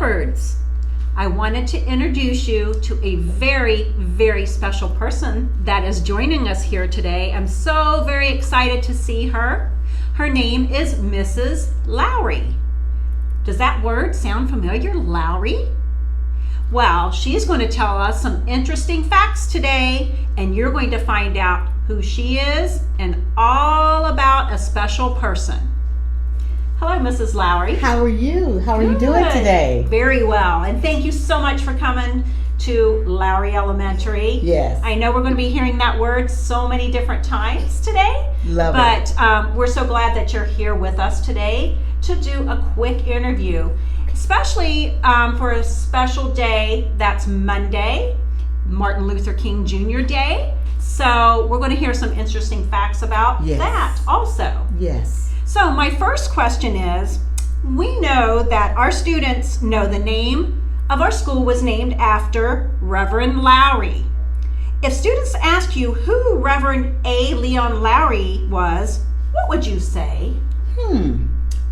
Shepherds, I wanted to introduce you to a very, very special person that is joining us here today. I'm so very excited to see her. Her name is Mrs. Lowry. Does that word sound familiar, Lowry? Well, she's going to tell us some interesting facts today, and you're going to find out who she is and all about a special person. Hello, Mrs. Lowry. How are you? How are you doing today? Very well, and thank you so much for coming to Lowry Elementary. Yes. I know we're going to be hearing that word so many different times today. Love it. But we're so glad that you're here with us today to do a quick interview, especially for a special day that's Monday, Martin Luther King Jr. Day. So we're going to hear some interesting facts about that also. Yes. So my first question is, we know that our students know the name of our school was named after Reverend Lowry. If students ask you who Reverend A. Leon Lowry was, what would you say?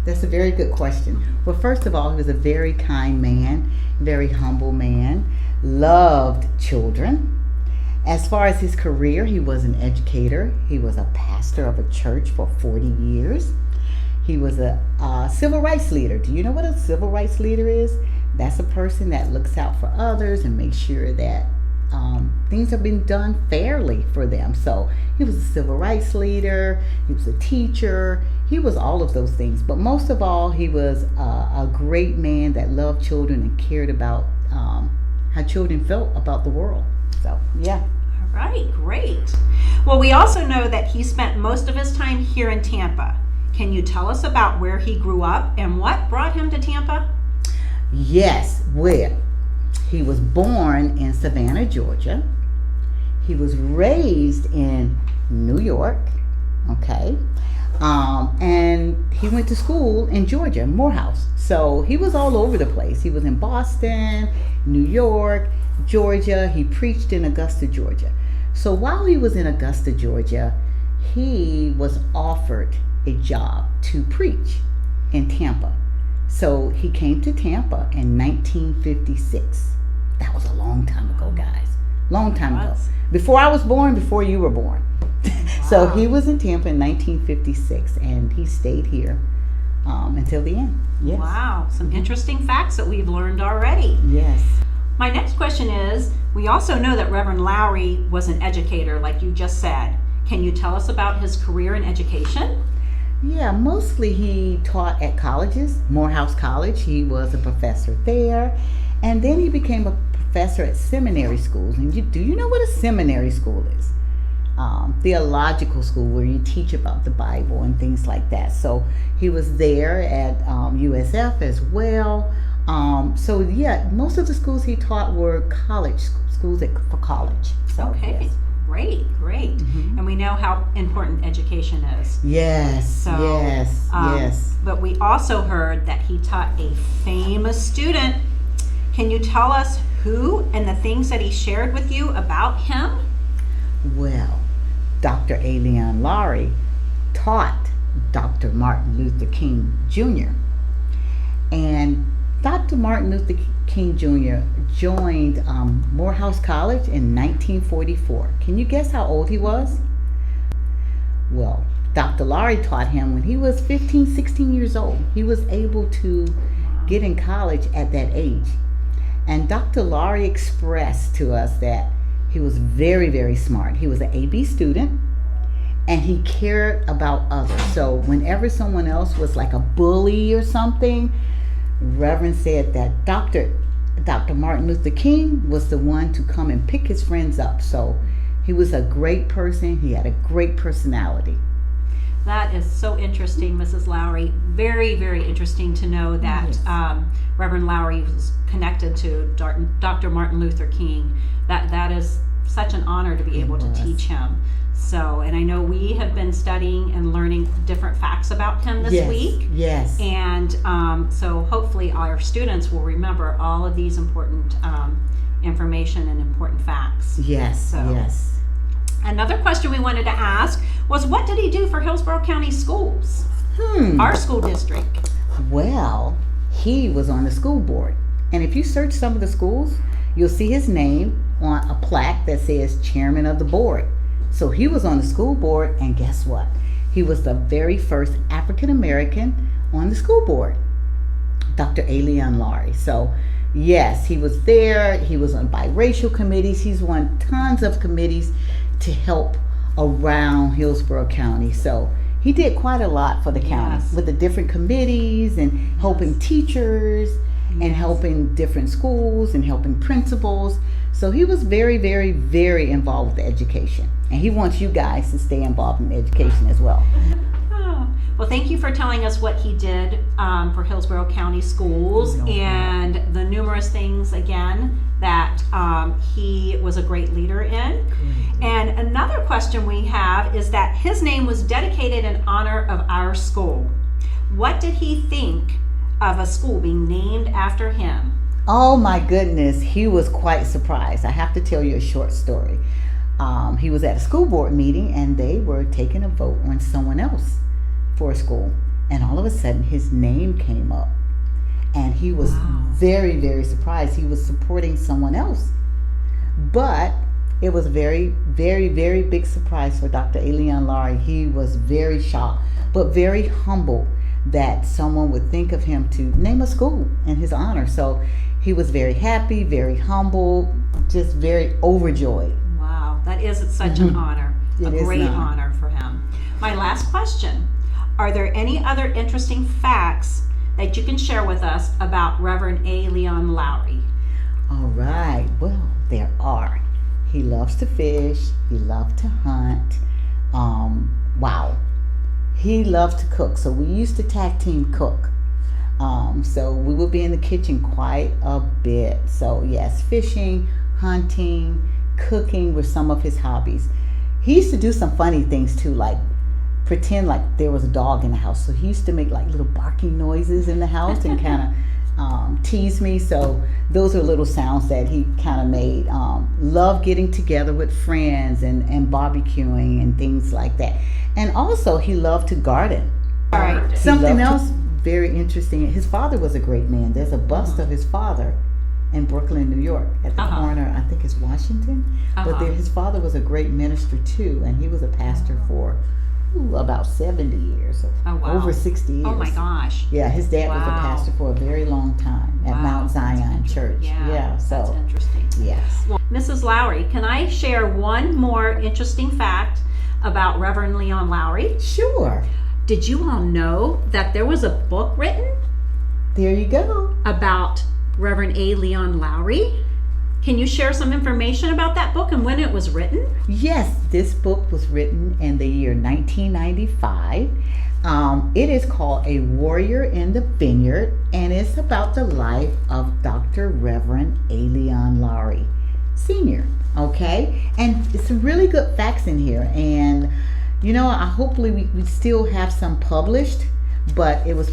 That's a very good question. Well, first of all, he was a very kind man, very humble man, loved children. As far as his career, he was an educator. He was a pastor of a church for 40 years. He was a civil rights leader. Do you know what a civil rights leader is? That's a person that looks out for others and makes sure that things are being done fairly for them. So he was a civil rights leader. He was a teacher. He was all of those things. But most of all, he was a great man that loved children and cared about how children felt about the world. So, yeah. All right, great. Well, we also know that he spent most of his time here in Tampa. Can you tell us about where he grew up and what brought him to Tampa? Yes, well, he was born in Savannah, Georgia. He was raised in New York, okay? And he went to school in Georgia, Morehouse. So he was all over the place. He was in Boston, New York, Georgia. He preached in Augusta, Georgia. So while he was in Augusta, Georgia, he was offered a job to preach in Tampa. So he came to Tampa in 1956. That was a long time ago, guys. Long time ago. Before I was born, before you were born. Wow. So he was in Tampa in 1956, and he stayed here until the end. Yes. Wow, some interesting facts that we've learned already. Yes. My next question is, we also know that Reverend Lowry was an educator, like you just said. Can you tell us about his career in education? Yeah, mostly he taught at colleges, Morehouse College. He was a professor there. And then he became a professor at seminary schools. And do you know what a seminary school is? Theological school where you teach about the Bible and things like that. So he was there at USF as well. So yeah, most of the schools he taught were college schools for college. So, okay. Yes. Great. Mm-hmm. And we know how important education is. Yes, so, yes. But we also heard that he taught a famous student. Can you tell us who and the things that he shared with you about him? Well, Dr. A. Leon Lowry taught Dr. Martin Luther King Jr. And Dr. Martin Luther King Jr. joined Morehouse College in 1944. Can you guess how old he was? Well, Dr. Lowry taught him when he was 15, 16 years old. He was able to get in college at that age. And Dr. Lowry expressed to us that he was very, very smart. He was an AB student, and he cared about others. So whenever someone else was like a bully or something, Reverend said that Dr. Martin Luther King was the one to come and pick his friends up. So he was a great person. He had a great personality. That is so interesting, Mrs. Lowry. Very, very interesting to know that yes. Reverend Lowry was connected to Dr. Martin Luther King. That is such an honor to be able to teach him. So, and I know we have been studying and learning different facts about him this week. Yes. And so hopefully our students will remember all of these important information and important facts. Yes, yes. Another question we wanted to ask was, what did he do for Hillsborough County Schools? Our school district. Well, he was on the school board. And if you search some of the schools, you'll see his name on a plaque that says chairman of the board. So he was on the school board, and guess what? He was the very first African American on the school board, Dr. Leon Lowry. So yes, he was there. He was on biracial committees. He's won tons of committees to help around Hillsborough County. So he did quite a lot for the county with the different committees and helping teachers and helping different schools and helping principals. So he was very, very, very involved with education. And he wants you guys to stay involved in education as well. Oh, well, thank you for telling us what he did for Hillsborough County Schools and the numerous things, again, that he was a great leader in. And another question we have is that his name was dedicated in honor of our school. What did he think of a school being named after him? Oh my goodness, he was quite surprised. I have to tell you a short story. He was at a school board meeting and they were taking a vote on someone else for a school. And all of a sudden his name came up. And he was very, very surprised. He was supporting someone else. But it was very, very, very big surprise for Dr. Leon Lowry. He was very shocked, but very humble that someone would think of him to name a school in his honor. So he was very happy, very humble, just very overjoyed. Wow, that is such an honor, a great honor for him. My last question, are there any other interesting facts that you can share with us about Reverend Leon Lowry? All right, well, there are. He loves to fish, he loved to hunt. He loved to cook, so we used to tag team cook. So we would be in the kitchen quite a bit. So yes, fishing, hunting, cooking were some of his hobbies. He used to do some funny things too, like pretend like there was a dog in the house. So he used to make like little barking noises in the house and kind of tease me. So those are little sounds that he kind of made. Love getting together with friends and barbecuing and things like that. And also he loved to garden. All right. Something else very interesting. His father was a great man. There's a bust of his father in Brooklyn, New York, at the corner, I think it's Washington. But his father was a great minister too, and he was a pastor for about 70 years, over 60 years. Oh my gosh. Yeah, his dad was a pastor for a very long time at Mount Zion Church. Yeah, so that's interesting. Yes. Well, Mrs. Lowry, can I share one more interesting fact about Reverend Leon Lowry? Sure. Did you all know that there was a book written There you go. about Reverend Leon Lowry? Can you share some information about that book and when it was written? Yes, this book was written in the year 1995. It is called A Warrior in the Vineyard, and it's about the life of Dr. Reverend Leon Lowry Sr. Okay? And it's some really good facts in here. And, you know, hopefully we still have some published, but it was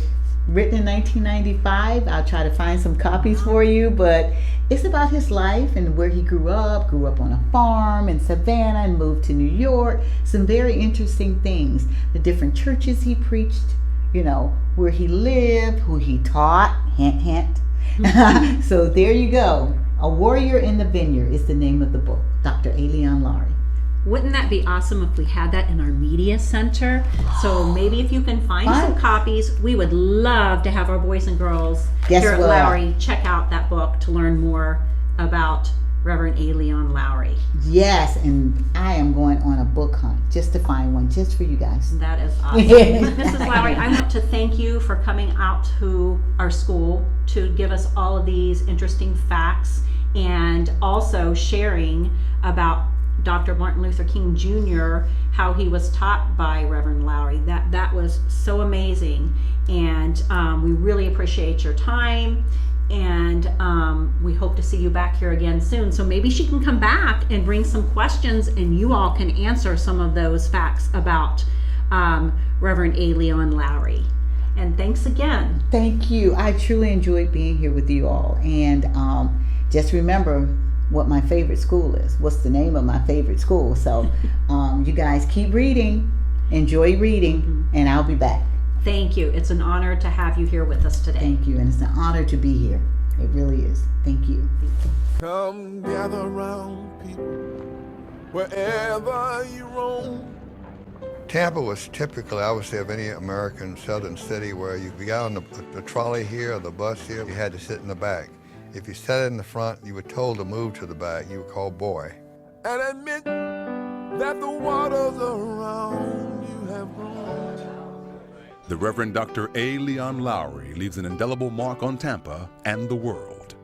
written in 1995. I'll try to find some copies for you, but it's about his life and where he grew up on a farm in Savannah and moved to New York. Some very interesting things. The different churches he preached, you know, where he lived, who he taught, hint, hint. So there you go. A Warrior in the Vineyard is the name of the book, Dr. Leon Lowry. Wouldn't that be awesome if we had that in our media center? So maybe if you can find some copies, we would love to have our boys and girls here at Lowry check out that book to learn more about Reverend Leon Lowry. Yes, and I am going on a book hunt just to find one just for you guys. That is awesome. Mrs. Lowry, I want to thank you for coming out to our school to give us all of these interesting facts and also sharing about Dr. Martin Luther King Jr., how he was taught by Reverend Lowry. That was so amazing, and we really appreciate your time, and we hope to see you back here again soon. So maybe she can come back and bring some questions, and you all can answer some of those facts about Reverend Leon Lowry. And thanks again. Thank you. I truly enjoyed being here with you all, and just remember what my favorite school is. What's the name of my favorite school? So you guys keep reading, enjoy reading, and I'll be back. Thank you. It's an honor to have you here with us today. Thank you, and it's an honor to be here. It really is. Thank you. Come gather around, people, wherever you roam. Tampa was typical, I would say, of any American southern city where you got on the trolley here or the bus here, you had to sit in the back. If you sat in the front, you were told to move to the back. You were called boy. And admit that the waters around you have grown. The Reverend Dr. Leon Lowry leaves an indelible mark on Tampa and the world.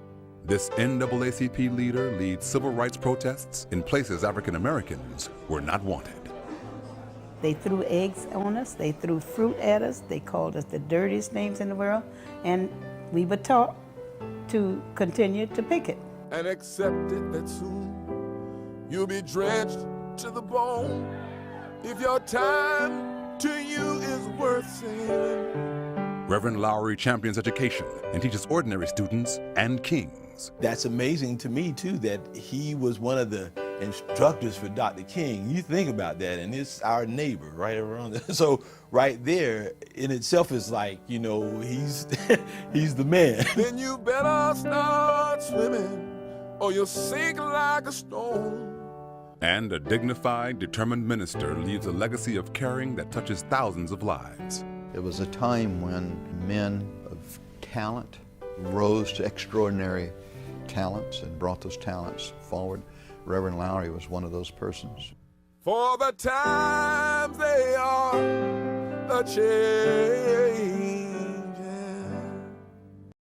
This NAACP leader leads civil rights protests in places African Americans were not wanted. They threw eggs on us, they threw fruit at us, they called us the dirtiest names in the world, and we were taught to continue to picket. And accepted that soon you'll be drenched to the bone if your time to you is worth saving. Reverend Lowry champions education and teaches ordinary students and kings. That's amazing to me, too, that he was one of the instructors for Dr. King. You think about that, and it's our neighbor right around there. So right there in itself is like, you know, he's he's the man. Then you better start swimming or you'll sink like a stone. And a dignified, determined minister leaves a legacy of caring that touches thousands of lives. It was a time when men of talent rose to extraordinary talents and brought those talents forward. Reverend Lowry was one of those persons. For the times they are a change.